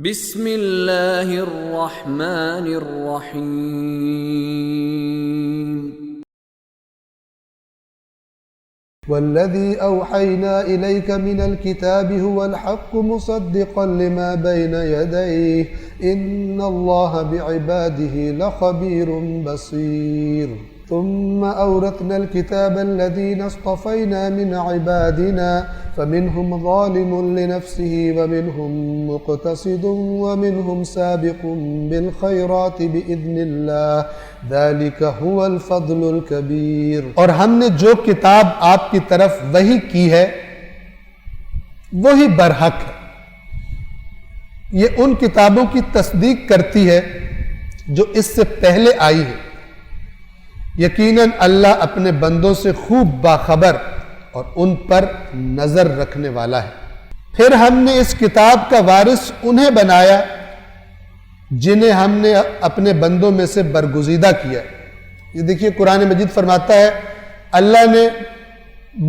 بسم اللہ الرحمن الرحیم والذي أوحينا إليك من الكتاب هو الحق مصدقا لما بين يديه إن الله بعباده لخبير بصير ثم أورثنا الكتاب الذين اصطفينا من عبادنا فمنهم ظالم لنفسه ومنهم مقتصد ومنهم سابق بالخيرات بإذن الله ذلك هو الفضل الكبير۔ اور ہم نے جو کتاب آپ کی طرف وحی کی ہے وہی برحق ہے، یہ ان کتابوں کی تصدیق کرتی ہے جو اس سے پہلے آئی ہے، یقیناً اللہ اپنے بندوں سے خوب باخبر اور ان پر نظر رکھنے والا ہے۔ پھر ہم نے اس کتاب کا وارث انہیں بنایا جنہیں ہم نے اپنے بندوں میں سے برگزیدہ کیا۔ یہ دیکھیے قرآن مجید فرماتا ہے اللہ نے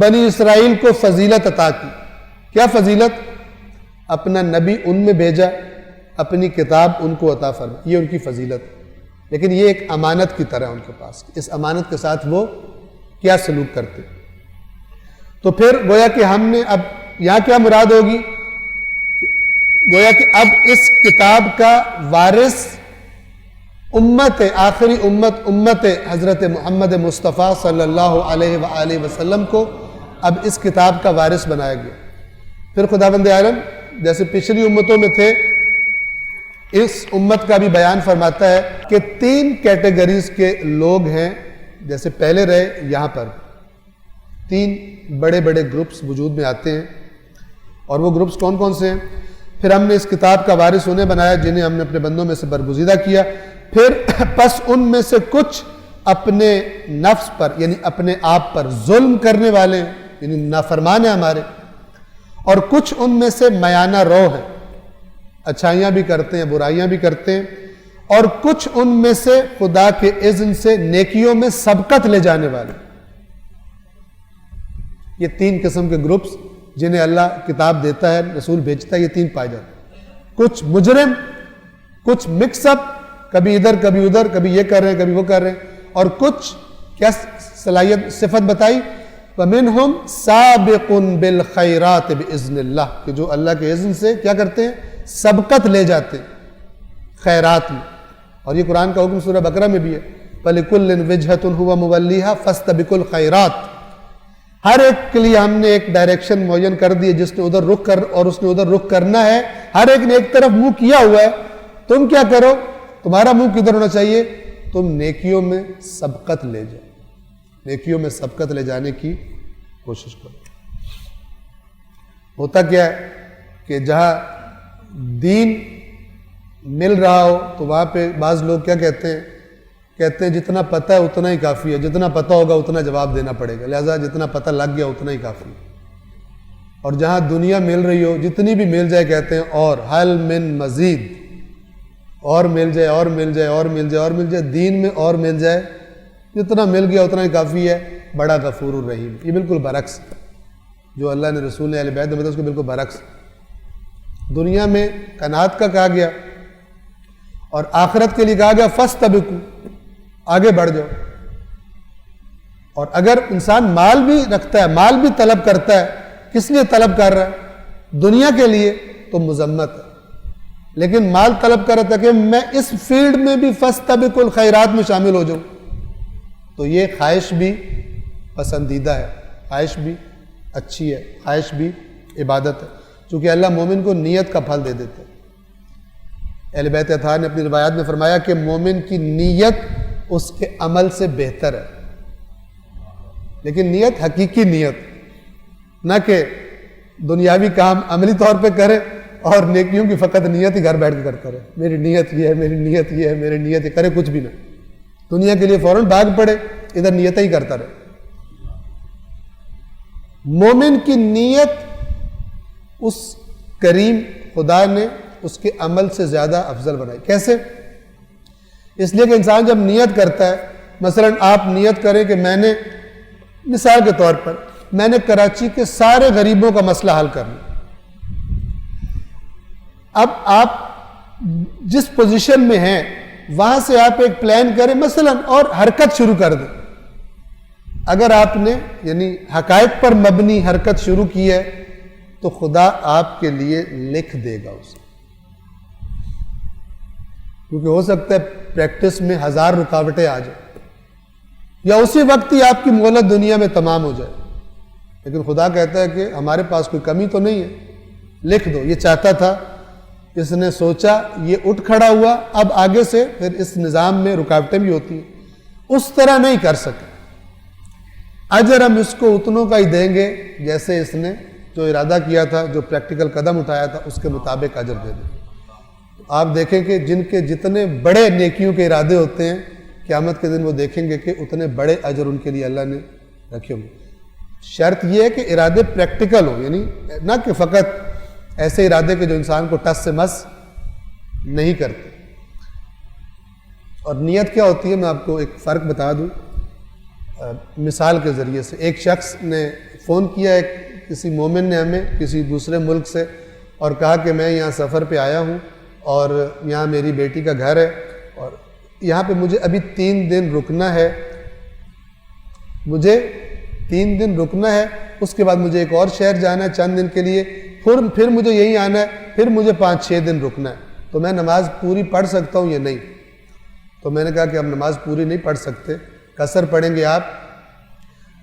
بنی اسرائیل کو فضیلت عطا کی۔ کیا فضیلت؟ اپنا نبی ان میں بھیجا، اپنی کتاب ان کو عطا فرما، یہ ان کی فضیلت ہے۔ لیکن یہ ایک امانت کی طرح ان کے پاس، اس امانت کے ساتھ وہ کیا سلوک کرتے۔ تو پھر گویا کہ ہم نے اب یہاں کیا مراد ہوگی، گویا کہ اب اس کتاب کا وارث امت آخری امت حضرت محمد مصطفیٰ صلی اللہ علیہ وآلہ وسلم کو اب اس کتاب کا وارث بنایا گیا۔ پھر خداوند عالم جیسے پچھلی امتوں میں تھے، اس امت کا بھی بیان فرماتا ہے کہ 3 کیٹیگریز کے لوگ ہیں، جیسے پہلے رہے یہاں پر 3 بڑے بڑے گروپس وجود میں آتے ہیں، اور وہ گروپس کون کون سے ہیں؟ پھر ہم نے اس کتاب کا وارث انہیں بنایا جنہیں ہم نے اپنے بندوں میں سے برگزیدہ کیا، پھر پس ان میں سے کچھ اپنے نفس پر یعنی اپنے آپ پر ظلم کرنے والے ہیں، یعنی نافرمان ہیں ہمارے، اور کچھ ان میں سے میانہ رو ہیں، اچھائیاں بھی کرتے ہیں برائیاں بھی کرتے ہیں، اور کچھ ان میں سے خدا کے اذن سے نیکیوں میں سبقت لے جانے والے۔ یہ 3 قسم کے گروپس جنہیں اللہ کتاب دیتا ہے، رسول بھیجتا ہے، یہ 3 پائے جاتے ہیں۔ کچھ مجرم، کچھ مکس اپ، کبھی ادھر کبھی ادھر، کبھی یہ کر رہے ہیں کبھی وہ کر رہے ہیں، اور کچھ کیا صلاحیت صفت بتائی، وَمِنْهُمْ سَابِقٌ بِالْخَيْرَاتِ بِإِذْنِ اللَّهِ، کہ جو اللہ کے اذن سے کیا کرتے ہیں، سبقت لے جاتے ہیں خیرات میں۔ اور یہ قرآن کا حکم سورہ بقرہ میں بھی ہے فَلِكُلٍّ وِجْهَةٌ هُوَ مُوَلِّيهَا فَاسْتَبِقُوا الْخَيْرَاتِ، ہر ایک کے لیے ہم نے ایک ڈائریکشن معین کر دی ہے، جس نے ادھر رخ کر اور اس نے ادھر رخ کرنا ہے، ہر ایک نے ایک طرف منہ کیا ہوا ہے، تم کیا کرو، تمہارا منہ کدھر ہونا چاہیے، تم نیکیوں میں سبقت لے جاؤ، نیکیوں میں سبقت لے جانے کی کوشش کرو۔ ہوتا کیا ہے کہ جہاں دین مل رہا ہو تو وہاں پہ بعض لوگ کیا کہتے ہیں جتنا پتہ ہے اتنا ہی کافی ہے، جتنا پتہ ہوگا اتنا جواب دینا پڑے گا، لہذا جتنا پتہ لگ گیا اتنا ہی کافی ہے۔ اور جہاں دنیا مل رہی ہو، جتنی بھی مل جائے، کہتے ہیں اور حل من مزید، اور مل جائے اور مل جائے اور مل جائے اور مل جائے، دین میں اور مل جائے، جتنا مل گیا اتنا ہی کافی ہے، بڑا غفور الرحیم۔ یہ بالکل برعکس ہے، جو اللہ نے رسول نے اہل بیت میں بتایا اس کو بالکل برعکس ہے۔ دنیا میں قناعت کا کہا گیا اور آخرت کے لیے کہا گیا فاستبقوا، آگے بڑھ جاؤ۔ اور اگر انسان مال بھی رکھتا ہے، مال بھی طلب کرتا ہے، کس لیے طلب کر رہا ہے؟ دنیا کے لیے، تو مذمت ہے۔ لیکن مال طلب کر رہا تھا کہ میں اس فیلڈ میں بھی فاستبقوا الخیرات میں شامل ہو جاؤں، تو یہ خواہش بھی پسندیدہ ہے، خواہش بھی اچھی ہے، خواہش بھی عبادت ہے، چونکہ اللہ مومن کو نیت کا پھل دے دیتے ہیں۔ اہل بیت اطہار نے اپنی روایات میں فرمایا کہ مومن کی نیت اس کے عمل سے بہتر ہے، لیکن نیت حقیقی نیت، نہ کہ دنیاوی کام عملی طور پہ کرے اور نیکیوں کی فقط نیت ہی گھر بیٹھ کے کرتا رہے، میری نیت یہ ہے، میری نیت یہ ہے، میری نیت یہ، کرے کچھ بھی نہ، دنیا کے لیے فوراً بھاگ پڑے، ادھر نیت ہی کرتا رہے۔ مومن کی نیت اس کریم خدا نے اس کے عمل سے زیادہ افضل بنائی۔ کیسے؟ اس لیے کہ انسان جب نیت کرتا ہے، مثلا آپ نیت کریں کہ میں نے، مثال کے طور پر میں نے کراچی کے سارے غریبوں کا مسئلہ حل کرنا، اب آپ جس پوزیشن میں ہیں وہاں سے آپ ایک پلان کریں مثلا اور حرکت شروع کر دیں. اگر آپ نے یعنی حقائق پر مبنی حرکت شروع کی ہے تو خدا آپ کے لیے لکھ دے گا اسے. کیونکہ ہو سکتا ہے پریکٹس میں 1000 رکاوٹیں آ جائیں یا اسی وقت ہی آپ کی مہلت دنیا میں تمام ہو جائے, لیکن خدا کہتا ہے کہ ہمارے پاس کوئی کمی تو نہیں ہے, لکھ دو. یہ چاہتا تھا, اس نے سوچا, یہ اٹھ کھڑا ہوا, اب آگے سے پھر اس نظام میں رکاوٹیں بھی ہوتی ہیں, اس طرح نہیں کر سکے. اجر ہم اس کو اتنوں کا ہی دیں گے جیسے اس نے جو ارادہ کیا تھا, جو پریکٹیکل قدم اٹھایا تھا, اس کے مطابق اجر دے دیں. آپ دیکھیں کہ جن کے جتنے بڑے نیکیوں کے ارادے ہوتے ہیں قیامت کے دن وہ دیکھیں گے کہ اتنے بڑے اجر ان کے لیے اللہ نے رکھے ہوں گے. شرط یہ ہے کہ ارادے پریکٹیکل ہو, یعنی نہ کہ فقط ایسے ارادے کے جو انسان کو ٹس سے مس نہیں کرتے. اور نیت کیا ہوتی ہے, میں آپ کو ایک فرق بتا دوں مثال کے ذریعے سے. ایک شخص نے فون کیا, کسی مومن نے ہمیں کسی دوسرے ملک سے, اور کہا کہ میں یہاں سفر پہ آیا ہوں اور یہاں میری بیٹی کا گھر ہے اور یہاں پہ مجھے ابھی 3 دن رکنا ہے, مجھے 3 دن رکنا ہے, اس کے بعد مجھے ایک اور شہر جانا ہے چند دن کے لیے, پھر مجھے یہیں آنا ہے, پھر مجھے 5-6 دن رکنا ہے. تو میں نماز پوری پڑھ سکتا ہوں یا نہیں؟ تو میں نے کہا کہ ہم نماز پوری نہیں پڑھ سکتے, قصر پڑھیں گے آپ.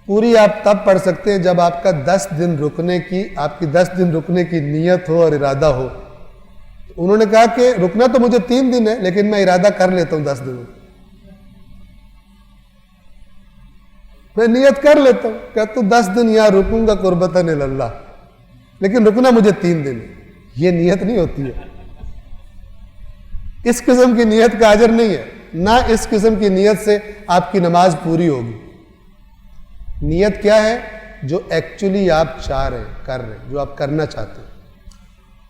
پوری آپ تب پڑھ سکتے ہیں جب آپ کا 10 دن رکنے کی, آپ کی 10 دن رکنے کی نیت ہو اور ارادہ ہو. انہوں نے کہا کہ رکنا تو مجھے 3 دن ہے لیکن میں ارادہ کر لیتا ہوں 10 دنوں, میں نیت کر لیتا ہوں کہ تو 10 دن یہاں رکوں گا قربتاً اللہ, لیکن رکنا مجھے 3 دن ہے. یہ نیت نہیں ہوتی ہے, اس قسم کی نیت کا اجر نہیں ہے, نہ اس قسم کی نیت سے آپ کی نماز پوری ہوگی. نیت کیا ہے؟ جو ایکچولی آپ چاہ رہے ہیں, کر رہے ہیں, جو آپ کرنا چاہتے ہیں,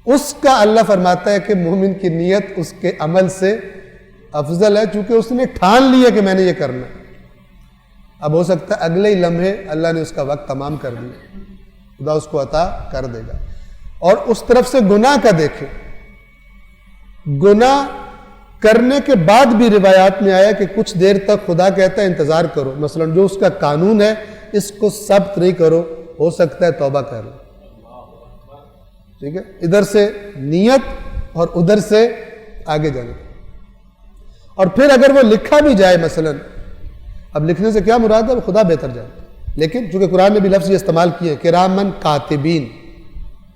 اس کا اللہ فرماتا ہے کہ مومن کی نیت اس کے عمل سے افضل ہے, چونکہ اس نے ٹھان لیا کہ میں نے یہ کرنا ہے. اب ہو سکتا ہے اگلے ہی لمحے اللہ نے اس کا وقت تمام کر دیا, خدا اس کو عطا کر دے گا. اور اس طرف سے گناہ کا دیکھیں, گناہ کرنے کے بعد بھی روایات میں آیا کہ کچھ دیر تک خدا کہتا ہے انتظار کرو, مثلا جو اس کا قانون ہے اس کو ثبت نہیں کرو, ہو سکتا ہے توبہ کر لو. ٹھیک ہے, ادھر سے نیت اور ادھر سے آگے جانے. اور پھر اگر وہ لکھا بھی جائے مثلا, اب لکھنے سے کیا مراد ہے وہ خدا بہتر جانتا ہے, لیکن چونکہ قرآن نے بھی لفظ یہ استعمال کیے ہیں کرامن کاتبین,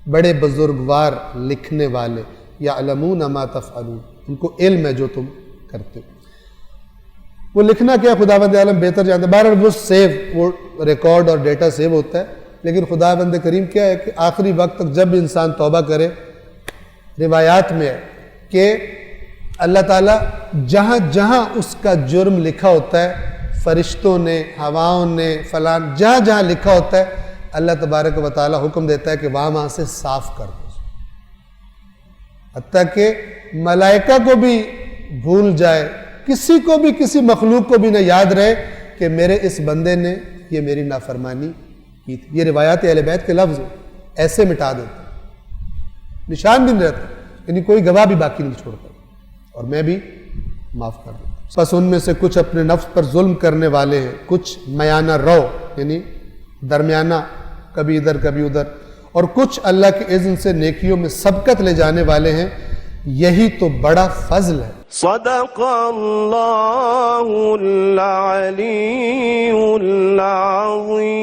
بڑے بزرگوار لکھنے والے, یعلمون ما تفعلون, ان کو علم ہے جو تم کرتے ہو. وہ لکھنا کیا خداوند عالم بہتر جانتا ہے. بہرحال وہ سیو, وہ ریکارڈ اور ڈیٹا سیو ہوتا ہے, لیکن خداوند کریم کیا ہے کہ آخری وقت تک جب بھی انسان توبہ کرے, روایات میں ہے کہ اللہ تعالیٰ جہاں جہاں اس کا جرم لکھا ہوتا ہے, فرشتوں نے, ہواؤں نے, فلان, جہاں جہاں لکھا ہوتا ہے, اللہ تبارک و تعالیٰ حکم دیتا ہے کہ وہاں سے صاف کر دو. حتیٰ کہ ملائکہ کو بھی بھول جائے, کسی کو بھی, کسی مخلوق کو بھی نہ یاد رہے کہ میرے اس بندے نے یہ میری نافرمانی کی تھی. یہ روایات اہل بیت کے لفظ ایسے مٹا دیتے, نشان بھی نہیں رہتا, یعنی کوئی گواہ بھی باقی نہیں چھوڑتا, اور میں بھی معاف کر دیتا. بس ان میں سے کچھ اپنے نفس پر ظلم کرنے والے ہیں, کچھ میانہ رو یعنی درمیانہ, کبھی ادھر کبھی ادھر, اور کچھ اللہ کے اذن سے نیکیوں میں سبقت لے جانے والے ہیں. یہی تو بڑا فضل ہے. صدق اللہ العلی العظیم.